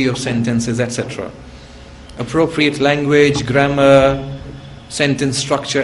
of sentences, etc. Appropriate language, grammar, sentence structure,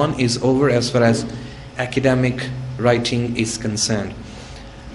1 is over as far as academic writing is concerned.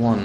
1.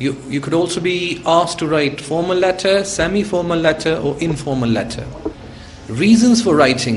you could also be asked to write formal letter, semi-formal letter or informal letter. Reasons for writing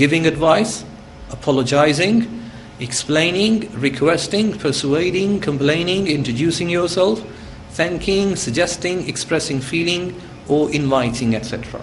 Giving advice, apologizing, explaining, requesting, persuading, complaining, introducing yourself, thanking, suggesting, expressing feeling or inviting, etc.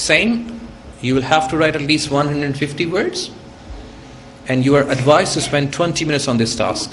same. You will have to write at least 150 words and you are advised to spend 20 minutes on this task.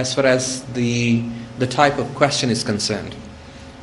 as far as the type of question is concerned.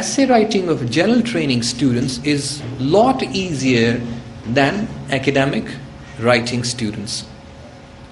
essay writing of general training students is lot easier than academic writing students.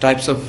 types of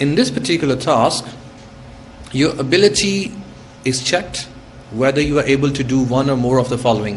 In this particular task, your ability is checked whether you are able to do one or more of the following.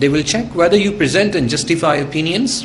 They will check whether you present and justify opinions.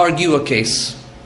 argue a case,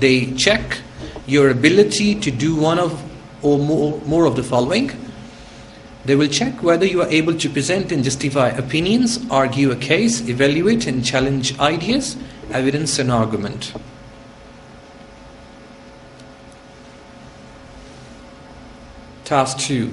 they check your ability to do one of or more of the following. They will check whether you are able to present and justify opinions, argue a case, evaluate and challenge ideas, evidence and argument. Task 2,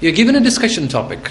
You're given a discussion topic.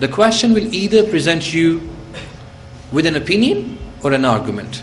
The question will either present you with an opinion or an argument.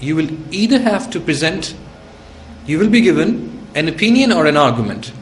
you will either have to present, you will be given an opinion or an argument.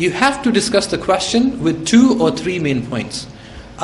You have to discuss the question with 2 or 3 main points.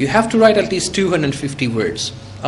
You have to write at least 250 words.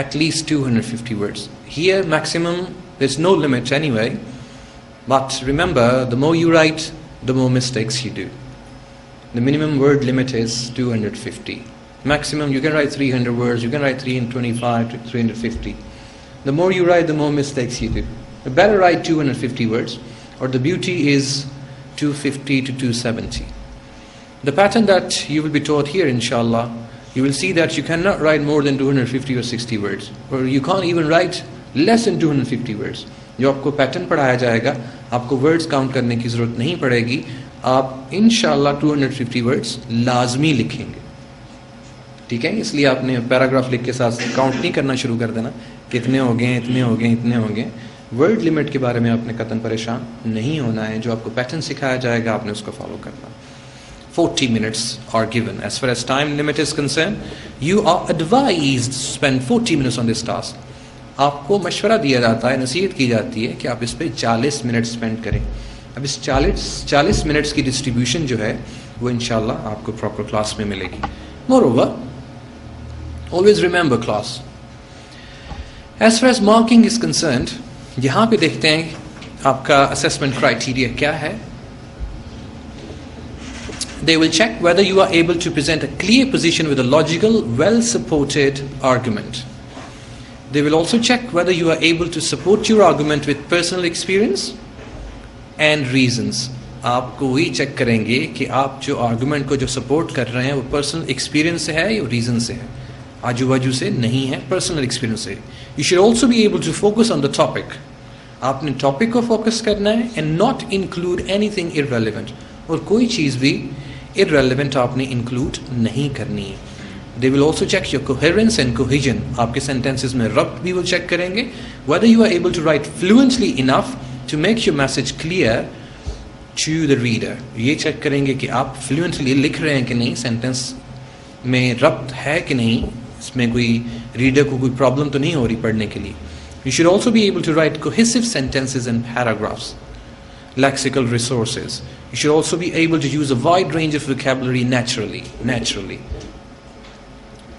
At least 250 words. Here maximum, there's no limit anyway. But remember, the more you write, the more mistakes you do. The minimum word limit is 250. Maximum, you can write 300 words, you can write 325 to 350. The more you write, the more mistakes you do. You better write 250 words, or the beauty is 250 to 270. The pattern that you will be taught here, inshallah, you will see that you cannot write more than 250 or 60 words, or you can't even write less than 250 words. جو آپ کو pattern پڑھایا جائے گا, آپ کو words count کرنے کی ضرورت نہیں پڑے گی. آپ انشاءاللہ 250 ورڈز لازمی لکھیں گے. ٹھیک ہے, اس لیے آپ نے پیراگراف لکھ کے ساتھ کاؤنٹ نہیں کرنا شروع کر دینا کہ اتنے ہو گئے, اتنے ہو گئے, اتنے ہو گئے. ورڈ لمٹ کے بارے میں آپ نے قطعاً پریشان نہیں ہونا ہے. جو آپ کو پیٹرن سکھایا جائے گا آپ نے اس کو فالو کرنا. 40 minutes are given. As far as time limit is concerned, you are advised to spend 40 minutes on this task. آپ کو مشورہ دیا جاتا ہے, نصیحت کی جاتی ہے کہ آپ اس پہ 40 منٹ اسپینڈ کریں. اب اس 40 منٹس کی ڈسٹریبیوشن جو ہے وہ انشاءاللہ آپ کو پراپر کلاس میں ملے گی. Moreover, always remember class. As far as marking is concerned, یہاں پہ دیکھتے ہیں آپ کا assessment criteria کیا ہے. They will check whether you are able to present a clear position with a logical, well-supported argument. They will also check whether you are able to support your argument with personal experience and reasons. آپ کو وہی check کریں گے کہ آپ جو argument کو جو سپورٹ کر رہے ہیں وہ پرسنل ایکسپیرینس سے ہے یا ریزن سے ہے, آجو باجو سے نہیں ہے, پرسنل ایکسپیرینس سے. You should also be able to focus on the topic. آپ نے ٹاپک کو فوکس کرنا ہے and not include anything irrelevant. اور کوئی چیز بھی irrelevant آپ نے انکلوڈ نہیں کرنی ہے. They will also check your coherence and cohesion. آپ کے sentences میں ربط بھی وہ چیک کریں گے. Whether you are able to write fluently enough to make your message clear to the reader. یہ چیک کریں گے کہ آپ fluently لکھ رہے ہیں کہ نہیں, sentence میں ربط ہے کہ نہیں, اس میں کوئی ریڈر کو کوئی پرابلم تو نہیں ہو رہی پڑھنے کے لیے. You should also be able to write cohesive sentences and paragraphs. Lexical resources. You should also be able to use a wide range of vocabulary naturally.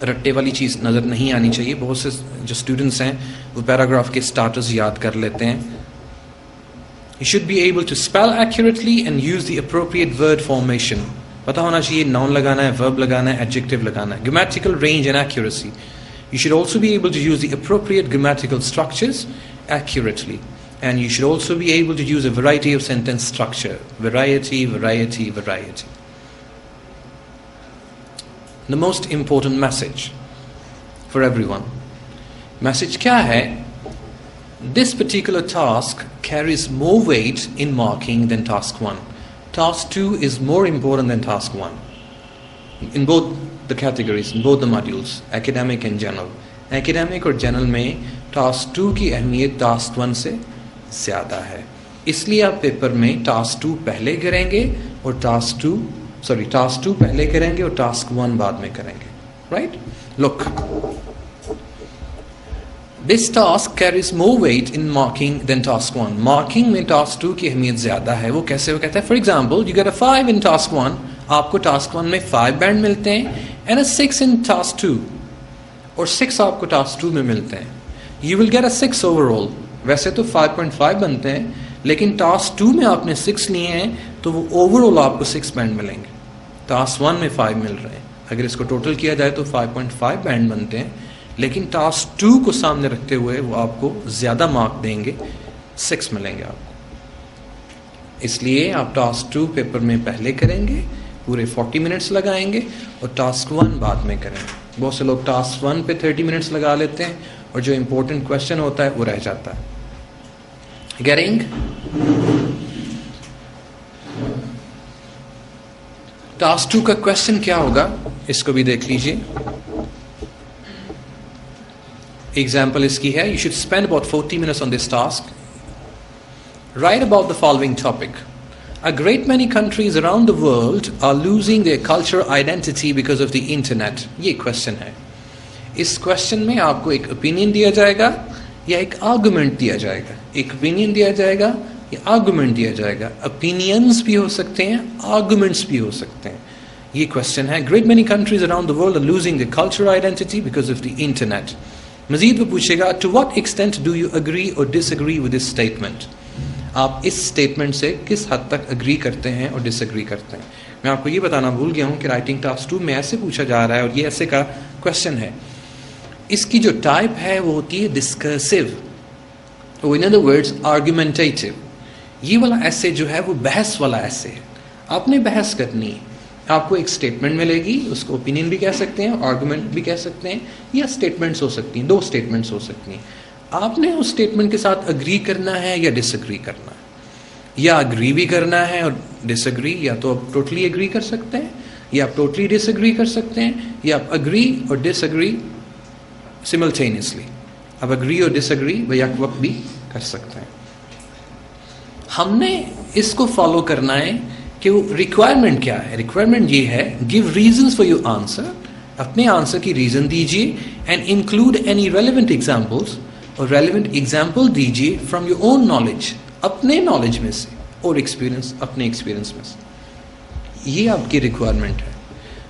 رٹے والی چیز نظر نہیں آنی چاہیے. بہت سے جو اسٹوڈنٹس ہیں وہ پیراگراف کے سٹارٹرز یاد کر لیتے ہیں. You should be able to spell accurately and use the appropriate word formation. پتہ ہونا چاہیے noun لگانا ہے, verb لگانا ہے, adjective لگانا ہے. Grammatical range and accuracy. You should also be able to use the appropriate grammatical structures accurately. And you should also be able to use a variety of sentence structure. Variety. The most important message for everyone. Message kya hai? This particular task carries more weight in marking than task 1. Task 2 is more important than task 1. In both the categories, in both the modules, academic and general. Academic اور general میں task 2 کی اہمیت task 1 سے زیادہ ہے. اس لیے آپ paper میں task 2 پہلے کریں گے اور task 2 پہلے کریں گے اور task 1 بعد میں کریں گے. Right? Look. This task carries more weight in marking than task 1. Marking میں task 2 کی اہمیت زیادہ ہے. وہ کیسے وہ کہتا ہے, for example, you get a 5 in task 1. آپ کو task 1 میں 5 بینڈ ملتے ہیں and a 6 in task 2. اور 6 آپ کو task 2 میں ملتے ہیں. You will get a 6 overall. ویسے تو 5.5 بنتے ہیں لیکن ٹاسک 2 میں آپ نے 6 لیے ہیں تو وہ اوور آل آپ کو 6 بینڈ ملیں گے. ٹاسک 1 میں 5 مل رہے ہیں, اگر اس کو ٹوٹل کیا جائے تو 5.5 بینڈ بنتے ہیں, لیکن ٹاسک 2 کو سامنے رکھتے ہوئے وہ آپ کو زیادہ مارک دیں گے, 6 ملیں گے آپ کو. اس لیے آپ ٹاسک 2 پیپر میں پہلے کریں گے, پورے 40 منٹس لگائیں گے, اور ٹاسک 1 بعد میں کریں گے. بہت سے لوگ ٹاسک 1 پہ 30 منٹس لگا لیتے ہیں اور جو امپورٹنٹ کوشچن ہوتا ہے وہ رہ جاتا ہے. گیٹنگ؟ ٹاسک 2 کا کوشچن کیا ہوگا اس کو بھی دیکھ لیجیے. ایگزامپل اس کی ہے, you should spend about 40 minutes on this task. Write about the following topic. A great many countries around the world are losing their cultural identity because of the internet. یہ question ہے. اس question میں آپ کو ایک opinion دیا جائے گا یا ایک argument دیا جائے گا. ایک opinion دیا جائے گا یا argument دیا جائے گا. opinions بھی ہو سکتے ہیں, arguments بھی ہو سکتے ہیں. یہ question ہے. Great many countries around the world are losing their cultural identity because of the internet. مزید وہ پوچھے گا, to what extent do you agree or disagree with this statement? آپ اس اسٹیٹمنٹ سے کس حد تک اگری کرتے ہیں اور ڈس اگری کرتے ہیں. میں آپ کو یہ بتانا بھول گیا ہوں کہ رائٹنگ ٹاسک 2 میں ایسے پوچھا جا رہا ہے اور یہ ایسے کا کوشچن ہے. اس کی جو ٹائپ ہے وہ ہوتی ہے ڈسکرسو, ان ادر ورڈز آرگومنٹیٹیو. یہ والا ایسے جو ہے وہ بحث والا ایسے ہے. آپ نے بحث کرنی ہے, آپ کو ایک اسٹیٹمنٹ ملے گی, اس کو اوپینین بھی کہہ سکتے ہیں, آرگومنٹ بھی کہہ سکتے ہیں, یا اسٹیٹمنٹس ہو سکتی ہیں, 2 اسٹیٹمنٹس ہو سکتی ہیں. آپ نے اس اسٹیٹمنٹ کے ساتھ اگری کرنا ہے یا ڈس اگری کرنا ہے, یا اگری بھی کرنا ہے اور ڈس اگری, یا تو آپ ٹوٹلی اگری کر سکتے ہیں یا آپ ٹوٹلی ڈس اگری کر سکتے ہیں, یا آپ اگری اور ڈس اگری سملٹینیسلی, آپ اگری اور ڈس اگری بیک وقت بھی کر سکتے ہیں. ہم نے اس کو فالو کرنا ہے کہ وہ ریکوائرمنٹ کیا ہے. ریکوائرمنٹ یہ ہے, give reasons for your answer, اپنے آنسر کی ریزن دیجیے, and include any relevant examples, اور ریلیونٹ ایگزامپل دیجیے فرام یور اون نالج, اپنے نالج میں سے, اور ایکسپیرینس, اپنے ایکسپیرینس میں سے. یہ آپ کی ریکوائرمنٹ ہے.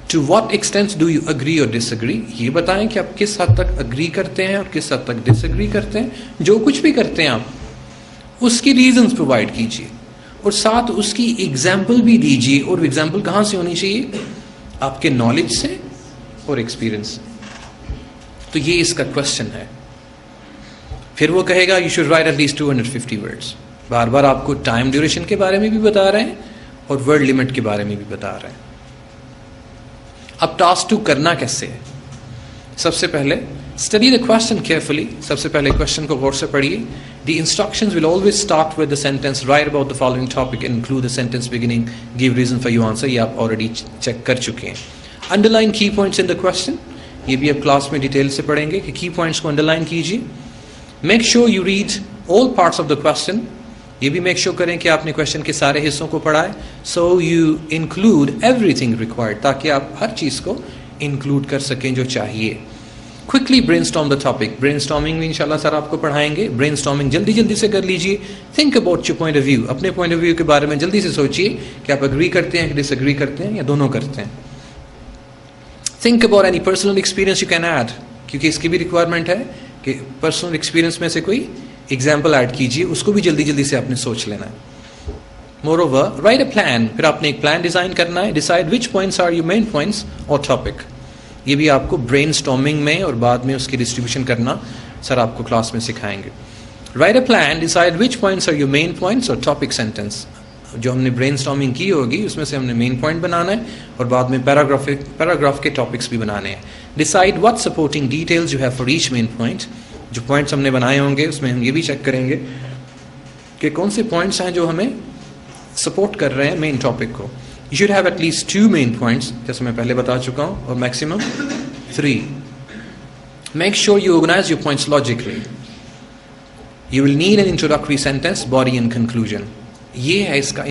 To what extent do you agree اور ڈس اگری, یہ بتائیں کہ آپ کس حد تک اگری کرتے ہیں اور کس حد تک ڈس اگری کرتے ہیں. جو کچھ بھی کرتے ہیں آپ اس کی ریزنس پرووائڈ کیجیے, اور ساتھ اس کی ایگزامپل بھی دیجیے. اور ایگزامپل کہاں سے ہونی چاہیے؟ آپ کے نالج سے اور ایکسپیرینس سے. تو یہ اس کا کوشچن ہے. پھر وہ کہے گا you should write at least 250 words. بار بار آپ کو ٹائم ڈیوریشن کے بارے میں بھی بتا رہے ہیں اور ورڈ لمٹ کے بارے میں بھی بتا رہے ہیں. اب ٹاسک 2 کرنا کیسے ہے؟ سب سے پہلے اسٹڈی دا کوشچن کیئرفلی. سب سے پہلے کوشچن کو غور سے پڑھیے. The instructions will always start with the sentence write about the following topic, include the sentence beginning, give reason for your answer. یہ آپ آلریڈی چیک کر چکے ہیں. انڈر لائن کی پوائنٹس ان دا کوشچن, یہ بھی آپ کلاس میں ڈیٹیل سے پڑھیں گے کہ کی پوائنٹس کو انڈر لائن کیجیے. Make sure you read all parts of the question. یہ بھی میک شیور کریں کہ آپ نے کوشچن کے سارے حصوں کو پڑھا ہے. So you include every thing required, تاکہ آپ ہر چیز کو انکلوڈ کر سکیں جو چاہیے. Quickly brain storm the topic. Brain storming بھی انشاءاللہ سر آپ کو پڑھائیں گے. برین اسٹارمنگ جلدی جلدی سے کر لیجیے. Think about your point of view. اپنے پوائنٹ آف ویو کے بارے میں جلدی سے سوچیے کہ آپ اگری کرتے ہیں کہ ڈس اگری کرتے ہیں یا دونوں کرتے ہیں. Think about any personal experience you can add, کیونکہ اس کی بھی ریکوائرمنٹ ہے کہ پرسنل ایکسپیرینس میں سے کوئی ایگزامپل ایڈ کیجیے. اس کو بھی جلدی جلدی سے آپ نے سوچ لینا ہے. Moreover write a plan. پھر آپ نے ایک پلان ڈیزائن کرنا ہے. Decide which points are your main points اور ٹاپک. یہ بھی آپ کو برین اسٹارمنگ میں اور بعد میں اس کی ڈسٹریبیوشن کرنا سر آپ کو کلاس میں سکھائیں گے. Write a plan, decide which points are your main points اور ٹاپک سینٹینس. جو ہم نے برین اسٹارمنگ کی ہوگی اس میں سے ہم نے مین پوائنٹ بنانا ہے اور بعد میں پیراگراف کے ٹاپکس بھی بنانے ہیں. Decide what supporting details you have for each main point. جو پوائنٹس ہم نے بنائے ہوں گے اس میں ہم یہ بھی چیک کریں گے کہ کون سے پوائنٹس ہیں جو ہمیں سپورٹ کر رہے ہیں مین ٹاپک کو. You should have at least 2 main points, جیسے میں پہلے بتا چکا ہوں, اور maximum 3. Make sure you organise your points logically. You will need an introductory sentence, body and conclusion. یہ ہے اس کا